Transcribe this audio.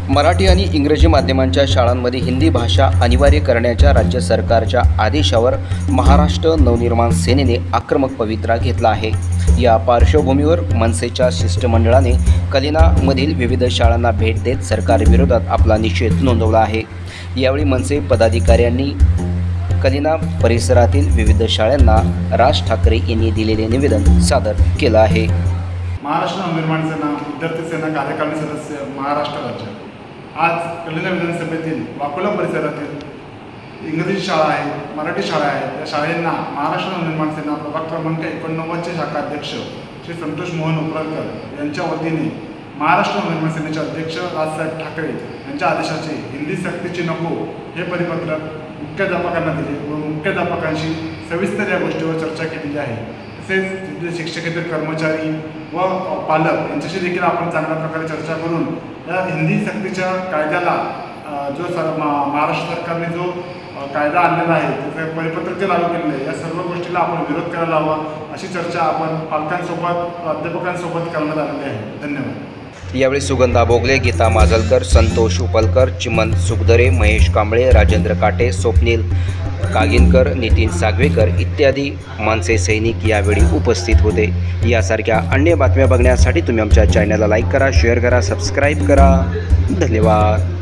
मराठी आणि इंग्रजी माध्यमांच्या शाळांमध्ये हिंदी भाषा अनिवार्य करण्याच्या राज्य सरकारच्या आदेशावर महाराष्ट्र नवनिर्माण सेनेने आक्रमक पवित्रा घेतला आहे। या पार्श्वभूमीवर मनसेच्या शिष्टमंडळाने कलिनामधील विविध शाळांना भेट देत सरकारविरोधात आपला निषेध नोंदवला आहे। यावेळी मनसे पदाधिकाऱ्यांनी कलिना परिसरातील विविध शाळांना राज ठाकरे यांनी दिलेले निवेदन सादर केलं आहे। महाराष्ट्र नवनिर्माण सेना विद्यार्थी सेना कार्यकारिणी सदस्य महाराष्ट्र राज्य आज कलिना विधानसभेतील वाकोला परिसरातील इंग्रजी शाळा आहेत, मराठी शाळा आहेत, या शाळांना महाराष्ट्र नवनिर्माण सेना प्रभाग क्रमांक 89चे शाखा अध्यक्ष श्री संतोष मोहन उपरकर यांच्या वतीने महाराष्ट्र नवनिर्माण सेनेचे अध्यक्ष राजसाहेब ठाकरे यांच्या आदेशाचे हिंदी सक्तीची नको हे परिपत्रक मुख्याध्यापकांना दिले व मुख्याध्यापकांशी सविस्तर या गोष्टीवर चर्चा केलेली आहे। तसेच तिथले शिक्षकेतर कर्मचारी व पालक यांच्याशी देखील आपण चांगल्या प्रकारे चर्चा करून या हिंदी सक्तीच्या कायद्याला जो महाराष्ट्र सरकारने जो कायदा आणलेला आहे त्याचे परिपत्रक जे लागू केलेलं आहे या सर्व गोष्टीला आपण विरोध करायला हवा अशी चर्चा आपण पालकांसोबत अध्यापकांसोबत करण्यात आलेली आहे। धन्यवाद। यावेळी सुगंधा बोगले, गीता माजलकर, संतोष उपलकर, चिमन सुखदरे, महेश कांबळे, राजेंद्र काटे, स्वप्नील कागिनकर, नितीन सागवेकर इत्यादी मनसे सैनिक यावेळी उपस्थित होते। यासारख्या अन्य बातम्या बघण्यासाठी तुम्ही आमच्या चॅनलला लाईक करा, शेअर करा, सबस्क्राईब करा। धन्यवाद।